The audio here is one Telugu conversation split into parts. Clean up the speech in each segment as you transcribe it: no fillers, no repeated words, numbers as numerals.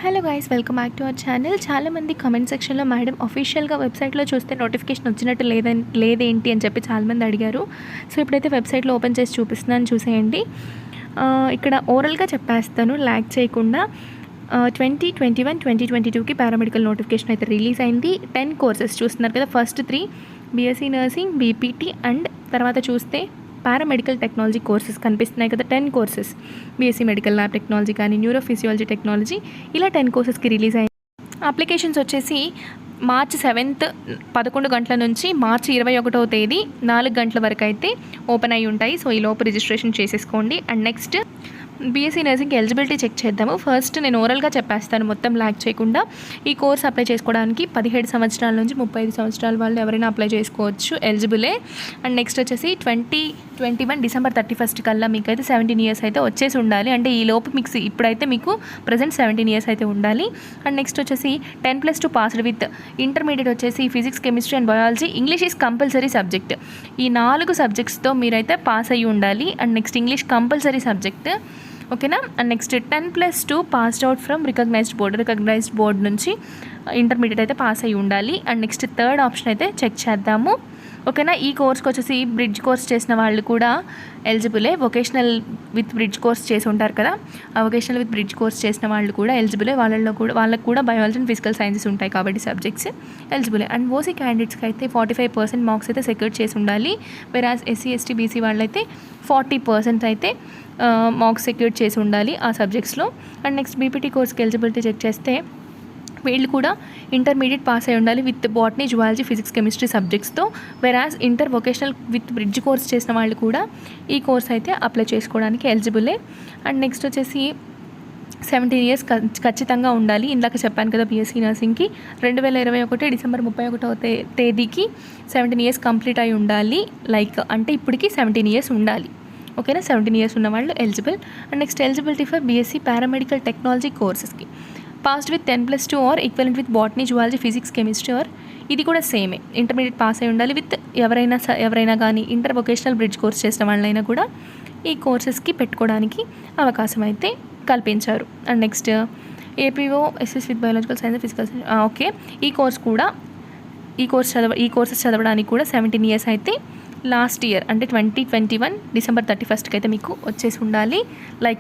Hello guys, welcome back to our channel. చాలామంది కామెంట్ సెక్షన్లో మేడం అఫీషియల్గా వెబ్సైట్లో చూస్తే నోటిఫికేషన్ వచ్చినట్టు లేదేంటి అని చెప్పి చాలామంది అడిగారు. సో ఇప్పుడైతే వెబ్సైట్లో ఓపెన్ చేసి చూపిస్తున్నాను, చూసేయండి. ఇక్కడ ఓరల్గా చెప్పేస్తాను, ల్యాక్ చేయకుండా. 2021-2022కి పారామెడికల్ నోటిఫికేషన్ అయితే రిలీజ్ అయింది. 10 కోర్సెస్ చూస్తున్నారు కదా. First 3 BSc nursing, BPT and తర్వాత చూస్తే పారామెడికల్ టెక్నాలజీ కోర్సెస్ కనిపిస్తున్నాయి కదా. 10 courses, BSc medical lab technology కానీ, న్యూరోఫిజియాలజీ టెక్నాలజీ, ఇలా 10 కోర్సెస్కి రిలీజ్ అయ్యాయి. అప్లికేషన్స్ వచ్చేసి మార్చి 7th 11 గంటల నుంచి మార్చి 21వ తేదీ 4 గంటల వరకు అయితే ఓపెన్ అయి ఉంటాయి. సో ఈ లోపు రిజిస్ట్రేషన్ చేసేసుకోండి. అండ్ నెక్స్ట్ బీఎస్సీ నర్సింగ్కి ఎలిజిబిలిటీ చెక్ చేద్దాము. ఫస్ట్ నేను ఓరల్గా చెప్పేస్తాను, మొత్తం ల్యాక్ చేయకుండా. ఈ కోర్స్ అప్లై చేసుకోవడానికి 17 సంవత్సరాల నుంచి 35 సంవత్సరాల వాళ్ళు ఎవరైనా అప్లై చేసుకోవచ్చు, ఎలిజిబులే. అండ్ నెక్స్ట్ వచ్చేసి 2021 డిసెంబర్ 31 కల్లా మీకు అయితే 17 ఇయర్స్ అయితే వచ్చేసి ఉండాలి. అంటే ఈ లోపు మీకు ఇప్పుడైతే మీకు ప్రజెంట్ 17 ఇయర్స్ అయితే ఉండాలి. అండ్ నెక్స్ట్ వచ్చేసి 10+2 పాస్డ్ విత్ ఇంటర్మీడియట్ వచ్చేసి physics, chemistry and biology. English is compulsory subject. ఈ 4 సబ్జెక్ట్స్తో మీరైతే పాస్ అయ్యి ఉండాలి. And next English compulsory subject, ఓకేనా. And next 10+2 passed out from recognised board నుంచి ఇంటర్మీడియట్ అయితే పాస్ అయ్యి ఉండాలి. అండ్ నెక్స్ట్ థర్డ్ ఆప్షన్ అయితే చెక్ చేద్దాము, ఓకేనా. ఈ కోర్స్కి వచ్చేసి బ్రిడ్జ్ కోర్స్ చేసిన వాళ్ళు కూడా ఎలిజిబులే. వొకేషనల్ విత్ బ్రిడ్జ్ కోర్స్ చేసి ఉంటారు కదా, ఆ వొకేషనల్ విత్ బ్రిడ్జ్ కోర్స్ చేసిన వాళ్ళు కూడా ఎలిజిబులే. వాళ్ళకు కూడా బయాలజీ అండ్ ఫిజికల్ సైన్సెస్ ఉంటాయి కాబట్టి సబ్జెక్ట్స్ ఎలిజిబులే. అండ్ ఓసీ క్యాండిడేట్స్కి అయితే 45% మార్క్స్ అయితే సెక్యూర్ చేసి ఉండాలి. వెరాజ్ ఎస్సీ, ఎస్టీ, బీసీ వాళ్ళైతే 40% అయితే మార్క్స్ సెక్యూర్ చేసి ఉండాలి ఆ సబ్జెక్ట్స్లో. అండ్ నెక్స్ట్ బీపీటీ కోర్స్కి ఎలిజిబిలిటీ చెక్ చేస్తే వీళ్ళు కూడా ఇంటర్మీడియట్ పాస్ అయి ఉండాలి with botany, zoology, physics, chemistry సబ్జెక్ట్స్తో. వెరాజ్ inter vocational with bridge course చేసిన వాళ్ళు కూడా ఈ కోర్స్ అయితే అప్లై చేసుకోవడానికి ఎలిజిబులే. అండ్ నెక్స్ట్ వచ్చేసి 17 ఇయర్స్ ఖచ్చితంగా ఉండాలి. ఇందాక చెప్పాను కదా, బీఎస్సీ నర్సింగ్కి 2021 డిసెంబర్ 31వ తేదీకి 17 ఇయర్స్ కంప్లీట్ అయి ఉండాలి. అంటే ఇప్పటికి 17 ఇయర్స్ ఉండాలి, ఓకేనా. 17 ఇయర్స్ ఉన్న వాళ్ళు eligible. And next eligibility for BSc paramedical technology కోర్సెస్కి passed with 10+2 or equivalent with botany, zoology, physics, chemistry or ఇది కూడా సేమే, ఇంటర్మీడియట్ పాస్ అయి ఉండాలి విత్ ఎవరైనా కానీ ఇంటర్ వొకేషనల్ బ్రిడ్జ్ కోర్స్ చేసిన వాళ్ళైనా కూడా ఈ కోర్సెస్కి పెట్టుకోవడానికి అవకాశం అయితే కల్పించారు. అండ్ నెక్స్ట్ ఏపీఓ ఎస్ఎస్ with biological science, physical science, okay. ఈ కోర్సెస్ చదవడానికి కూడా 17 ఇయర్స్ అయితే లాస్ట్ ఇయర్ అంటే 2021 డిసెంబర్ 31కి అయితే మీకు వచ్చేసి ఉండాలి.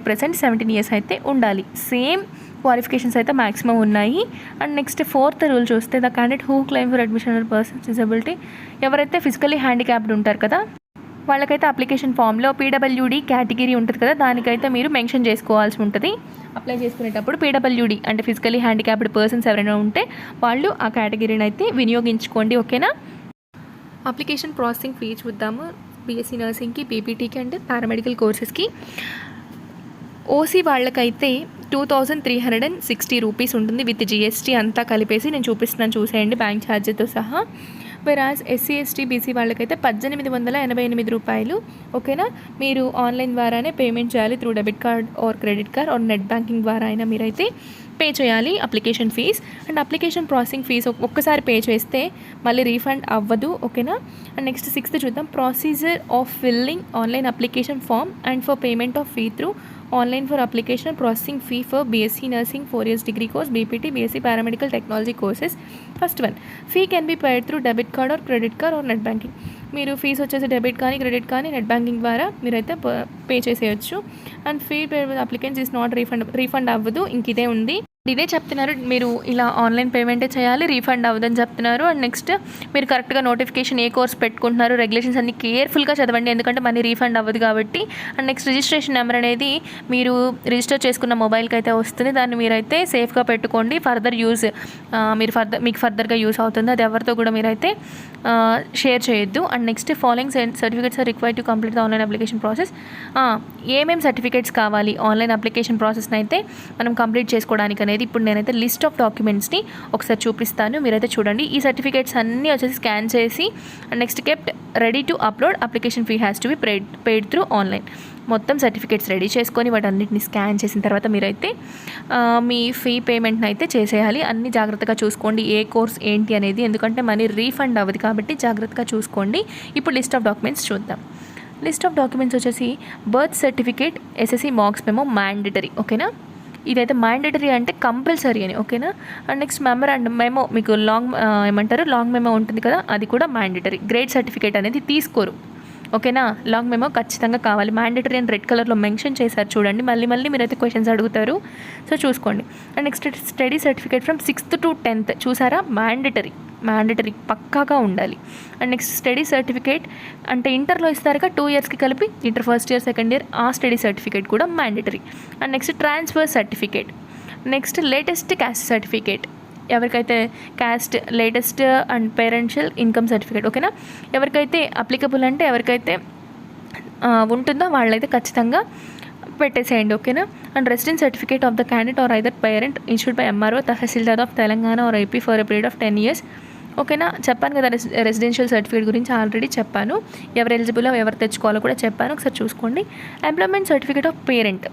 ప్రెసెంట్ 17 ఇయర్స్ అయితే ఉండాలి. సేమ్ క్వాలిఫికేషన్స్ అయితే మ్యాక్సిమం ఉన్నాయి. అండ్ నెక్స్ట్ 4th రూల్ చూస్తే the candidate who claim for admission or persons disability, ఎవరైతే ఫిజికల్లీ హ్యాండిక్యాప్డ్ ఉంటారు కదా వాళ్ళకైతే అప్లికేషన్ ఫామ్లో పీడబ్ల్యూడి కేటగిరీ ఉంటుంది కదా, దానికైతే మీరు మెన్షన్ చేసుకోవాల్సి ఉంటుంది అప్లై చేసుకునేటప్పుడు. పీడబ్ల్యూడి అంటే ఫిజికల్లీ హ్యాండిక్యాప్డ్ పర్సన్స్ ఎవరైనా ఉంటే వాళ్ళు ఆ కేటగిరీని అయితే వినియోగించుకోండి, ఓకేనా. అప్లికేషన్ ప్రాసెసింగ్ ఫీ చూద్దాము. బీఎస్సీ నర్సింగ్కి, బీపీటీకి అండ్ పారామెడికల్ కోర్సెస్కి ఓసీ వాళ్ళకైతే 2360 రూపీస్ ఉంటుంది విత్ జిఎస్టీ అంతా కలిపేసి. నేను చూపిస్తున్నాను, చూసేయండి, బ్యాంక్ ఛార్జెస్తో సహా. వెరాజ్ ఎస్సీ, ఎస్టీ, బీసీ వాళ్ళకైతే 1888 రూపాయలు, ఓకేనా. మీరు ఆన్లైన్ ద్వారానే పేమెంట్ చేయాలి through debit card or credit card or net banking ద్వారా అయినా మీరైతే పే చేయాలి application fee. And application processing fee ఒక్కసారి పే చేస్తే మళ్ళీ రీఫండ్ అవ్వదు, ఓకేనా. అండ్ నెక్స్ట్ 6th చూద్దాం. Procedure of filling online application form and for payment of fee through online for application processing fee for BSc nursing 4 years degree course, BPT, BSc paramedical technology courses. First one, fee can be paid through debit card or credit card or net banking. మీరు ఫీజు వచ్చేసి డెబిట్ కానీ, క్రెడిట్ కానీ, నెట్ బ్యాంకింగ్ ద్వారా మీరైతే పే చేసేయచ్చు. And fee paid with applicants is not refund అవ్వదు. ఇంక ఇదే ఉంది, ఇదే చెప్తున్నారు. మీరు ఇలా ఆన్లైన్ పేమెంటే చేయాలి, రీఫండ్ అవ్వదని చెప్తున్నారు. అండ్ నెక్స్ట్ మీరు కరెక్ట్గా నోటిఫికేషన్ ఏ కోర్స్ పెట్టుకుంటున్నారు, రెగ్యులేషన్స్ అన్ని కేర్ఫుల్గా చదవండి, ఎందుకంటే మనీ రీఫండ్ అవ్వదు కాబట్టి. అండ్ నెక్స్ట్ రిజిస్ట్రేషన్ నెంబర్ అనేది మీరు రిజిస్టర్ చేసుకున్న మొబైల్కి అయితే వస్తుంది, దాన్ని మీరైతే సేఫ్గా పెట్టుకోండి. ఫర్దర్ యూజ్ మీకు ఫర్దర్గా యూస్ అవుతుంది, అది ఎవరితో కూడా మీరైతే షేర్ చేయొద్దు. And next following certificates are required to complete the online application process. ఏమేమి సర్టిఫికేట్స్ కావాలి ఆన్లైన్ అప్లికేషన్ ప్రాసెస్ని అయితే మనం కంప్లీట్ చేసుకోవడానికి అనేది ఇప్పుడు నేనైతే లిస్ట్ ఆఫ్ డాక్యుమెంట్స్ని ఒకసారి చూపిస్తాను, మీరైతే చూడండి. ఈ సర్టిఫికేట్స్ అన్నీ వచ్చేసి స్కాన్ చేసి next kept ready to upload, application fee has to be paid through online. మొత్తం సర్టిఫికేట్స్ రెడీ చేసుకొని వాటన్నిటిని స్కాన్ చేసిన తర్వాత మీరైతే మీ ఫీ పేమెంట్ని అయితే చేసేయాలి. అన్ని జాగ్రత్తగా చూసుకోండి ఏ కోర్స్ ఏంటి అనేది, ఎందుకంటే మనీ రీఫండ్ అవ్వదు కాబట్టి జాగ్రత్తగా చూసుకోండి. ఇప్పుడు లిస్ట్ ఆఫ్ డాక్యుమెంట్స్ చూద్దాం. లిస్ట్ ఆఫ్ డాక్యుమెంట్స్ వచ్చేసి birth certificate, SSC marks memo mandatory, ఓకేనా. ఇదైతే మ్యాండేటరీ అంటే కంపల్సరీ అని, ఓకేనా. అండ్ నెక్స్ట్ మెమో మీకు లాంగ్ మెమో ఉంటుంది కదా, అది కూడా మ్యాండేటరీ. గ్రేడ్ సర్టిఫికేట్ అనేది తీసుకోరు, ఓకేనా. లాంగ్ మెమో ఖచ్చితంగా కావాలి. మ్యాండేటరీ అని రెడ్ కలర్లో మెన్షన్ చేశారు చూడండి. మళ్ళీ మీరైతే క్వశ్చన్స్ అడుగుతారు, సో చూసుకోండి. And next study certificate from 6th to 10th చూసారా, మ్యాండేటరీ పక్కాగా ఉండాలి. అండ్ నెక్స్ట్ స్టడీ సర్టిఫికేట్ అంటే ఇంటర్లో ఇస్తారుగా 2 yearsకి కలిపి, inter first year second year, ఆ స్టడీ సర్టిఫికేట్ కూడా mandatory. And next transfer certificate. Next latest caste certificate, ఎవరికైతే caste latest and parental income certificate, ఓకేనా. ఎవరికైతే అప్లికబుల్ అంటే ఎవరికైతే ఉంటుందో వాళ్ళైతే ఖచ్చితంగా పెట్టేసేయండి, ఓకేనా. And residence certificate of the candidate or either parent issued by MRO tahsildar of Telangana or AP for a period of 10 years, ఓకేనా. చెప్పాను కదా రెసిడెన్షియల్ సర్టిఫికేట్ గురించి ఆల్రెడీ చెప్పాను, ఎవరు ఎలిజిబుల్ ఎవరు తెచ్చుకోవాలో కూడా చెప్పాను, ఒకసారి చూసుకోండి. Employment certificate of parent,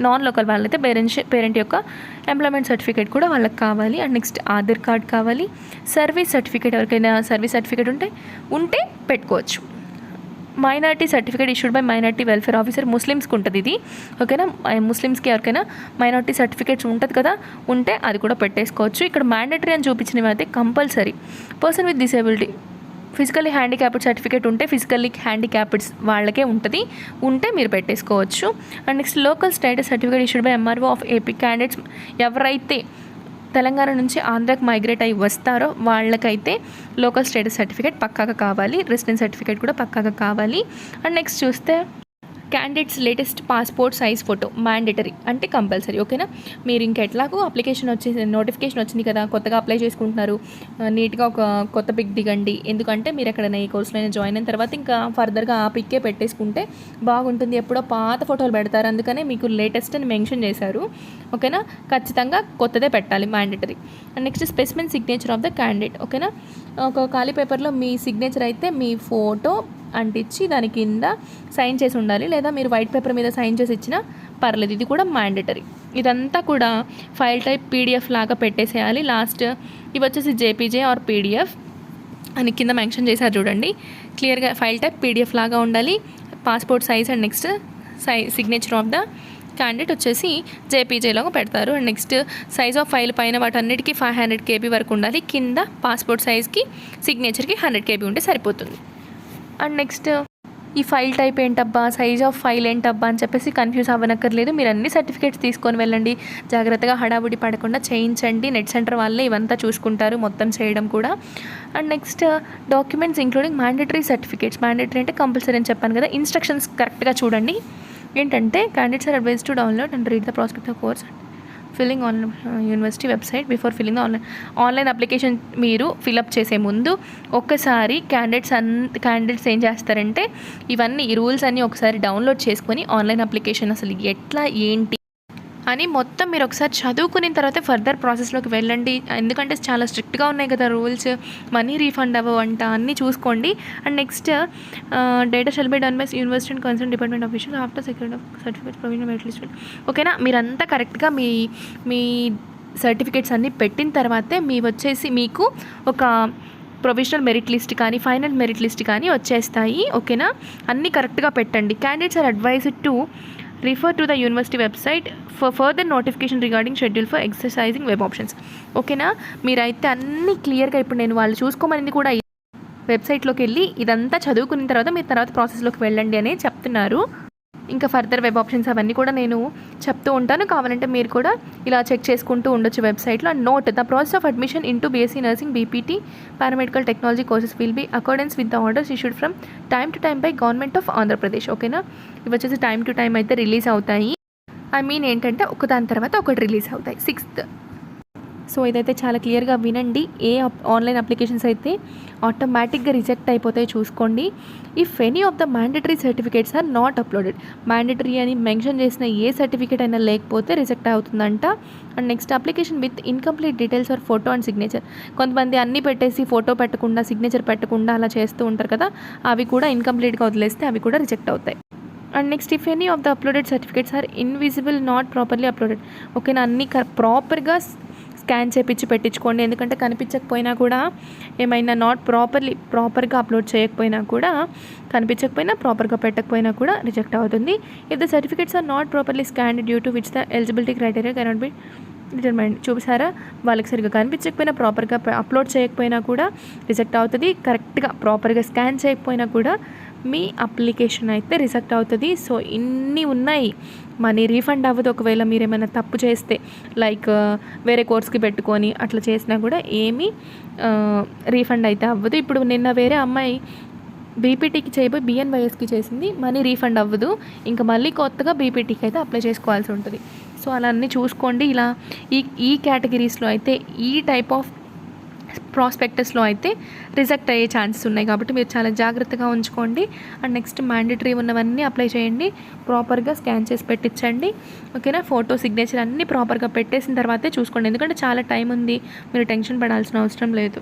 non local వాళ్ళైతే పేరెంట్ యొక్క ఎంప్లాయ్మెంట్ సర్టిఫికేట్ కూడా వాళ్ళకి కావాలి. అండ్ నెక్స్ట్ ఆధార్ కార్డ్ కావాలి. సర్వీస్ సర్టిఫికేట్, ఎవరికైనా సర్వీస్ సర్టిఫికేట్ ఉంటే పెట్టుకోవచ్చు. Minority certificate issued by minority welfare officer, ముస్లిమ్స్కి ఉంటుంది ఇది, ఓకేనా. ముస్లిమ్స్కి ఎవరికైనా మైనారిటీ సర్టిఫికేట్స్ ఉంటుంది కదా, ఉంటే అది కూడా పెట్టేసుకోవచ్చు. ఇక్కడ మ్యాండేటరీ అని చూపించినవి అయితే compulsory. Person with disability, physically handicapped certificate ఉంటే ఫిజికల్లీ హ్యాండిక్యాప్డ్స్ వాళ్ళకే ఉంటుంది, ఉంటే మీరు పెట్టేసుకోవచ్చు. And next local status certificate issued by MRO of AP candidates, ఎవరైతే తెలంగాణ నుంచి ఆంధ్రాకి మైగ్రేట్ అయ్యి వస్తారో వాళ్ళకైతే లోకల్ స్టేటస్ సర్టిఫికేట్ పక్కాగా కావాలి. రెసిడెన్స్ సర్టిఫికేట్ కూడా పక్కాగా కావాలి. అండ్ నెక్స్ట్ చూస్తే candidates latest passport size photo mandatory అంటే కంపల్సరీ, ఓకేనా. మీరు ఇంకెట్లాగో అప్లికేషన్ నోటిఫికేషన్ వచ్చింది కదా, కొత్తగా అప్లై చేసుకుంటున్నారు, నీట్గా ఒక కొత్త పిక్ దిగండి. ఎందుకంటే మీరు ఎక్కడైనా ఈ కోర్సులో జాయిన్ అయిన తర్వాత ఇంకా ఫర్దర్గా ఆ పిక్కే పెట్టేసుకుంటే బాగుంటుంది. ఎప్పుడో పాత ఫోటోలు పెడతారు, అందుకనే మీకు లేటెస్ట్ అని మెన్షన్ చేశారు, ఓకేనా. ఖచ్చితంగా కొత్తదే పెట్టాలి, mandatory. And next specimen signature of the candidate, ఓకేనా. ఒక ఖాళీ పేపర్లో మీ సిగ్నేచర్ అయితే మీ ఫోటో అంటించి దాని కింద సైన్ చేసి ఉండాలి, లేదా మీరు వైట్ పేపర్ మీద సైన్ చేసి ఇచ్చినా పర్లేదు, ఇది కూడా మ్యాండేటరీ. ఇదంతా కూడా ఫైల్ టైప్ PDF లాగా పెట్టేసేయాలి. లాస్ట్ ఇవి వచ్చేసి JPG ఆర్ PDF అని కింద మెన్షన్ చేశారు చూడండి, క్లియర్గా ఫైల్ టైప్ PDF లాగా ఉండాలి. Passport size and next signature of the candidate వచ్చేసి JPGలాగా పెడతారు. And next size of file పైన వాటన్నిటికీ 500 KB వరకు ఉండాలి, కింద పాస్పోర్ట్ సైజ్కి సిగ్నేచర్కి 100 KB ఉంటే సరిపోతుంది. అండ్ నెక్స్ట్ ఈ ఫైల్ టైప్ ఏంటబ్బా, సైజ్ ఆఫ్ ఫైల్ ఏంటబ్బా అని చెప్పేసి కన్ఫ్యూజ్ అవ్వనక్కర్లేదు. మీరు అన్ని సర్టిఫికేట్స్ తీసుకొని వెళ్ళండి, జాగ్రత్తగా హడావుడి పడకుండా చేయించండి. నెట్ సెంటర్ వాళ్ళే ఇవంతా చూసుకుంటారు, మొత్తం చేయడం కూడా. And next documents including mandatory certificates, mandatory అంటే కంపల్సరీ అని చెప్పాను కదా. ఇన్స్ట్రక్షన్స్ కరెక్ట్గా చూడండి. ఏంటంటే candidates are advise to download and read the prospect of course filling on university website before filling online application. మీరు ఫిలప్ చేసే ముందు ఒక్కసారి క్యాండిడేట్స్ ఏం చేస్తారంటే ఇవన్నీ ఈ రూల్స్ అన్నీ ఒకసారి డౌన్లోడ్ చేసుకొని ఆన్లైన్ అప్లికేషన్ అసలు ఎట్లా ఏంటి అని మొత్తం మీరు ఒకసారి చదువుకున్న తర్వాత ఫర్దర్ ప్రాసెస్లోకి వెళ్ళండి. ఎందుకంటే చాలా స్ట్రిక్ట్గా ఉన్నాయి కదా రూల్స్, మనీ రీఫండ్ అవ్వంట, అన్నీ చూసుకోండి. And next data shell by done by university and concern department official after security of certificate provision merit list, ఓకేనా. మీరంతా కరెక్ట్గా మీ సర్టిఫికేట్స్ అన్నీ పెట్టిన తర్వాతే మీకు ఒక ప్రొవిజనల్ మెరిట్ లిస్ట్ కానీ ఫైనల్ మెరిట్ లిస్ట్ కానీ వచ్చేస్తాయి, ఓకేనా. అన్నీ కరెక్ట్గా పెట్టండి. Candidates are advised to refer to the university website for further notification regarding schedule for exercising web options, ఓకేనా. మీరైతే అన్నీ క్లియర్గా ఇప్పుడు నేను వాళ్ళు చూసుకోమని కూడా వెబ్సైట్లోకి వెళ్ళి ఇదంతా చదువుకున్న తర్వాత మీరు తర్వాత ప్రాసెస్లోకి వెళ్ళండి అని చెప్తున్నారు. ఇంకా ఫర్దర్ వెబ్ ఆప్షన్స్ అవన్నీ కూడా నేను చెప్తూ ఉంటాను, కావాలంటే మీరు కూడా ఇలా చెక్ చేసుకుంటూ ఉండొచ్చు వెబ్సైట్లో. And note the process of admission into BSc nursing, BPT, paramedical technology courses will be accordance with the orders issued from time to time by government of Andhra Pradesh, ఓకేనా. ఇవి వచ్చేసి టైమ్ టు టైం అయితే రిలీజ్ అవుతాయి. ఏంటంటే ఒకదాని తర్వాత ఒకటి రిలీజ్ అవుతాయి 6th. సో ఇదైతే చాలా క్లియర్గా వినండి. ఆన్లైన్ అప్లికేషన్స్ అయితే ఆటోమేటిక్గా రిజెక్ట్ అయిపోతాయి చూసుకోండి. If any of the mandatory certificates are not uploaded, mandatory అని మెన్షన్ చేసిన ఏ సర్టిఫికేట్ అయినా లేకపోతే రిజెక్ట్ అవుతుందంట. And next application with incomplete details or photo and signature, కొంతమంది అన్నీ పెట్టేసి ఫోటో పెట్టకుండా సిగ్నేచర్ పెట్టకుండా అలా చేస్తూ ఉంటారు కదా, అవి కూడా ఇన్కంప్లీట్గా వదిలేస్తే అవి కూడా రిజెక్ట్ అవుతాయి. And next if any of the uploaded certificates are invisible not properly uploaded, ఓకేనా. అన్నీ ప్రాపర్గా స్కాన్ చేపించి పెట్టించుకోండి. ఎందుకంటే కనిపించకపోయినా కూడా ఏమైనా నాట్ ప్రాపర్గా అప్లోడ్ చేయకపోయినా కూడా, కనిపించకపోయినా ప్రాపర్గా పెట్టకపోయినా కూడా రిజెక్ట్ అవుతుంది. If the certificates are not properly scanned due to which the eligibility criteria cannot be determined. చూసారా, వాళ్ళకి సరిగ్గా కనిపించకపోయినా, ప్రాపర్గా అప్లోడ్ చేయకపోయినా కూడా రిజెక్ట్ అవుతుంది. కరెక్ట్గా ప్రాపర్గా స్కాన్ చేయకపోయినా కూడా మీ అప్లికేషన్ అయితే రిజెక్ట్ అవుతుంది. సో ఇన్ని ఉన్నాయి, మనీ రీఫండ్ అవ్వదు. ఒకవేళ మీరు ఏమైనా తప్పు చేస్తే, లైక్ వేరే కోర్స్కి పెట్టుకొని అట్లా చేసినా కూడా ఏమీ రీఫండ్ అయితే అవ్వదు. ఇప్పుడు నిన్న వేరే అమ్మాయి బీపీటీకి చేయబోయి బిఎన్వైఎస్కి చేసింది, మనీ రీఫండ్ అవ్వదు. ఇంకా మళ్ళీ కొత్తగా బీపీటీకి అయితే అప్లై చేసుకోవాల్సి ఉంటుంది. సో అలా అన్నీ చూసుకోండి. ఇలా ఈ కేటగిరీస్లో అయితే, ఈ టైప్ ఆఫ్ ప్రాస్పెక్టస్లో అయితే రిజెక్ట్ అయ్యే ఛాన్సెస్ ఉన్నాయి. కాబట్టి మీరు చాలా జాగ్రత్తగా ఉంచుకోండి. అండ్ నెక్స్ట్ మ్యాండేటరీ ఉన్నవన్నీ అప్లై చేయండి. ప్రాపర్గా స్కాన్ చేసి పెట్టించండి. ఓకేనా, ఫోటో సిగ్నేచర్ అన్నీ ప్రాపర్గా పెట్టేసిన తర్వాతే చూసుకోండి. ఎందుకంటే చాలా టైం ఉంది, మీరు టెన్షన్ పడాల్సిన అవసరం లేదు.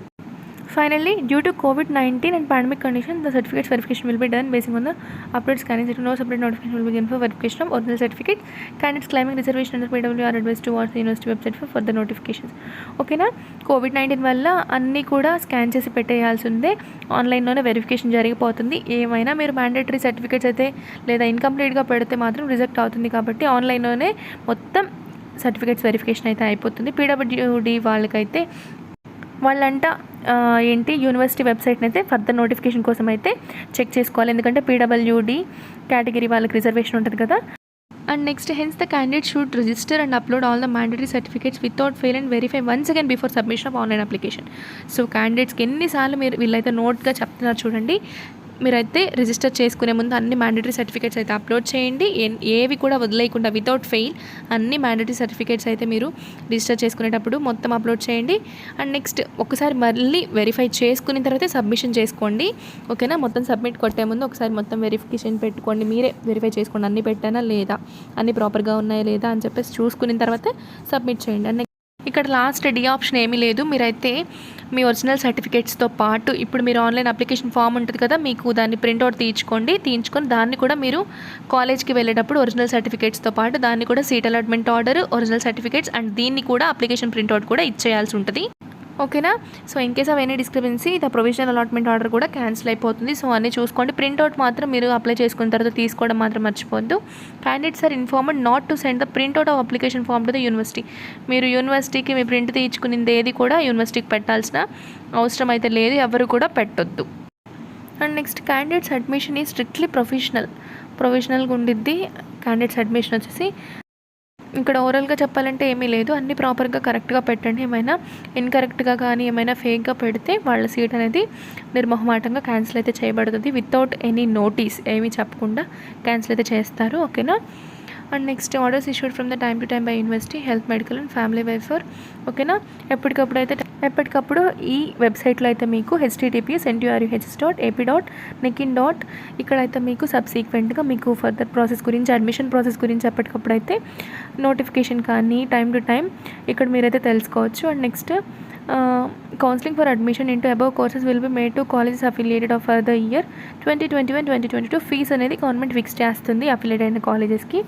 Finally, due to COVID-19 and pandemic condition, the certificates verification will be done based on the upload scanning. No separate notification will be given for verification of original certificate. Candidates claiming reservation under PW are advised to watch the university website for further notifications. ఓకేనా, COVID-19 వల్ల అన్నీ కూడా స్కాన్ చేసి పెట్టేయాల్సి ఉంది. ఆన్లైన్లోనే వెరిఫికేషన్ జరిగిపోతుంది. ఏమైనా మీరు మ్యాండేటరీ సర్టిఫికేట్స్ అయితే లేదా ఇన్కంప్లీట్గా పెడితే మాత్రం రిజెక్ట్ అవుతుంది. కాబట్టి ఆన్లైన్లోనే మొత్తం సర్టిఫికేట్స్ వెరిఫికేషన్ అయితే అయిపోతుంది. పీడబ్ల్యూడి వాళ్ళకైతే వాళ్ళంట యూనివర్సిటీ వెబ్సైట్ని అయితే ఫర్దర్ నోటిఫికేషన్ కోసం అయితే చెక్ చేసుకోవాలి. ఎందుకంటే పీడబ్ల్యూడి కేటగిరీ వాళ్ళకి రిజర్వేషన్ ఉంటుంది కదా. And next, hence the candidate should register and upload all the mandatory certificates without fail and verify once again before submission of online application. So క్యాండిడేట్స్కి ఎన్నిసార్లు మీరు వీళ్ళైతే నోట్గా చెప్తున్నారు చూడండి. మీరైతే రిజిస్టర్ చేసుకునే ముందు అన్ని మ్యాండేటరీ సర్టిఫికేట్స్ అయితే అప్లోడ్ చేయండి. ఏవి కూడా వదిలేయకుండా వితౌట్ ఫెయిల్ అన్ని మ్యాండేటరీ సర్టిఫికేట్స్ అయితే మీరు రిజిస్టర్ చేసుకునేటప్పుడు మొత్తం అప్లోడ్ చేయండి. అండ్ నెక్స్ట్ ఒకసారి మళ్ళీ వెరిఫై చేసుకున్న తర్వాత సబ్మిషన్ చేసుకోండి. ఓకేనా, మొత్తం సబ్మిట్ కొట్టే ముందు ఒకసారి మొత్తం వెరిఫికేషన్ పెట్టుకోండి. మీరే వెరిఫై చేసుకోండి, అన్నీ పెట్టానా లేదా, అన్నీ ప్రాపర్గా ఉన్నాయా లేదా అని చెప్పేసి చూసుకున్న తర్వాత సబ్మిట్ చేయండి. అండ్ ఇక్కడ లాస్ట్ డి ఆప్షన్ ఏమీ లేదు. మీరైతే మీ ఒరిజినల్ సర్టిఫికేట్స్తో పాటు ఇప్పుడు మీరు ఆన్లైన్ అప్లికేషన్ ఫామ్ ఉంటుంది కదా, మీకు దాన్ని ప్రింట్అవుట్ తీసుకొని దాన్ని కూడా మీరు కాలేజ్కి వెళ్ళేటప్పుడు ఒరిజినల్ సర్టిఫికేట్స్తో పాటు దాన్ని కూడా seat allotment order, original certificates and దీన్ని కూడా అప్లికేషన్ ప్రింట్అవుట్ కూడా ఇచ్చేయాల్సి ఉంటుంది. ఓకేనా, so in case of any discrepancy the provisional allotment order కూడా క్యాన్సిల్ అయిపోతుంది. సో అన్నీ చూసుకోండి. ప్రింట్అవుట్ మాత్రం మీరు అప్లై చేసుకున్న తర్వాత తీసుకోవడం మాత్రం మర్చిపోద్దు. Candidates are informed not to send the printout of application form to the university. మీరు యూనివర్సిటీకి మీ ప్రింట్ తీయించుకునేది ఏది కూడా యూనివర్సిటీకి పెట్టాల్సిన అవసరం అయితే లేదు, ఎవరు కూడా పెట్టొద్దు. అండ్ నెక్స్ట్, క్యాండిడేట్స్ అడ్మిషన్ ఈ స్ట్రిక్ట్లీ ప్రొవిజనల్గా ఉండిద్ది. క్యాండిడేట్స్ అడ్మిషన్ వచ్చేసి ఇక్కడ ఓవరాల్గా చెప్పాలంటే ఏమీ లేదు, అన్నీ ప్రాపర్గా కరెక్ట్గా పెట్టండి. ఏమైనా ఇన్కరెక్ట్గా కానీ ఏమైనా ఫేక్గా పెడితే వాళ్ళ సీట్ అనేది నిర్మోహమాటంగా క్యాన్సిల్ అయితే చేయబడుతుంది. వితౌట్ ఎనీ నోటీస్ ఏమీ చెప్పకుండా క్యాన్సిల్ అయితే చేస్తారు. ఓకేనా. And next, orders issued from the time to time by university health, medical and family welfare. ఓకేనా, ఎప్పటికప్పుడు ఈ వెబ్సైట్లో అయితే మీకు https://nturhs.ap.nikin. ఇక్కడైతే మీకు సబ్సీక్వెంట్గా మీకు ఫర్దర్ ప్రాసెస్ గురించి, అడ్మిషన్ ప్రాసెస్ గురించి ఎప్పటికప్పుడు అయితే నోటిఫికేషన్ కానీ టైం టు టైం ఇక్కడ మీరైతే తెలుసుకోవచ్చు. And next, counselling for admission into above courses will be made to colleges affiliated of for the year 2021-2022. Fee అనేది గవర్నమెంట్ ఫిక్స్ చేస్తుంది అఫిలియేట్ అయిన కాలేజెస్కి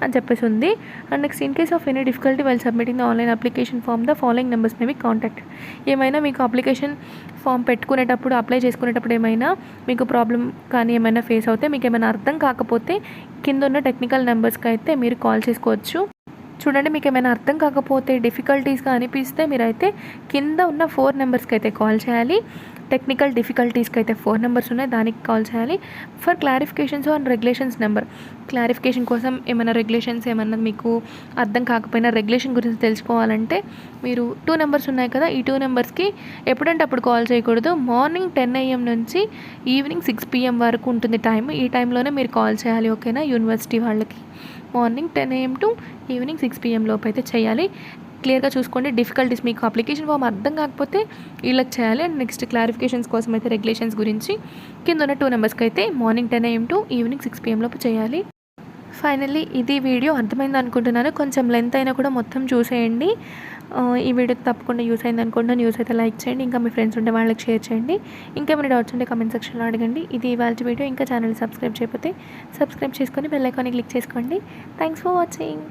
అని చెప్పేసి ఉంది. And next, in case of any difficulty while submitting the online application form the following numbers may be contacted. ఏమైనా మీకు అప్లికేషన్ ఫామ్ పెట్టుకునేటప్పుడు, అప్లై చేసుకునేటప్పుడు ఏమైనా మీకు ప్రాబ్లం కానీ ఏమైనా ఫేస్ అవుతే, మీకు ఏమైనా అర్థం కాకపోతే కింద ఉన్న టెక్నికల్ నెంబర్స్కి అయితే మీరు కాల్ చేసుకోవచ్చు. చూడండి, మీకు ఏమైనా అర్థం కాకపోతే, డిఫికల్టీస్గా అనిపిస్తే మీరైతే కింద ఉన్న 4 నెంబర్స్కి అయితే కాల్ చేయాలి. టెక్నికల్ డిఫికల్టీస్కి అయితే 4 నెంబర్స్ ఉన్నాయి, దానికి కాల్ చేయాలి. For clarifications on regulations number, clarification కోసం ఏమైనా రెగ్యులేషన్స్ ఏమన్నా మీకు అర్థం కాకపోయినా, రెగ్యులేషన్ గురించి తెలుసుకోవాలంటే మీరు 2 నెంబర్స్ ఉన్నాయి కదా, ఈ 2 నెంబర్స్కి ఎప్పుడంటే అప్పుడు కాల్ చేయకూడదు. మార్నింగ్ 10 AM నుంచి ఈవినింగ్ 6 PM వరకు ఉంటుంది టైం. ఈ టైంలోనే మీరు కాల్ చేయాలి. ఓకేనా, యూనివర్సిటీ వాళ్ళకి morning 10 AM to evening 6 PM లోపు అయితే చేయాలి. క్లియర్గా చూసుకోండి. డిఫికల్టీస్ మీకు అప్లికేషన్ ఫామ్ అర్థం కాకపోతే వీళ్ళకి చేయాలి. అండ్ నెక్స్ట్, క్లారిఫికేషన్స్ కోసం అయితే రెగ్యులేషన్స్ గురించి కింద ఉన్న 2 నెంబర్స్కి అయితే morning 10 AM to evening 6 PM లోపు చేయాలి. ఫైనల్లీ ఇది వీడియో అర్థమైంది అనుకుంటున్నాను. కొంచెం లెంత్ అయినా కూడా మొత్తం చూసేయండి. ఈ వీడియోకి తప్పకుండా యూస్ అయింది అనుకుంటున్నాను. యూస్ అయితే లైక్ చేయండి, ఇంకా మీ ఫ్రెండ్స్ ఉంటే వాళ్ళకి షేర్ చేయండి. ఇంకేమైనా డౌట్స్ ఉంటే కామెంట్ సెక్షన్లో అడగండి. ఇది ఇవాళ వీడియో. ఇంకా ఛానల్ సబ్స్క్రైబ్ చేయకపోతే సబ్స్క్రైబ్ చేసుకొని బెల్ ఐకాన్ని క్లిక్ చేసుకోండి. Thanks for watching.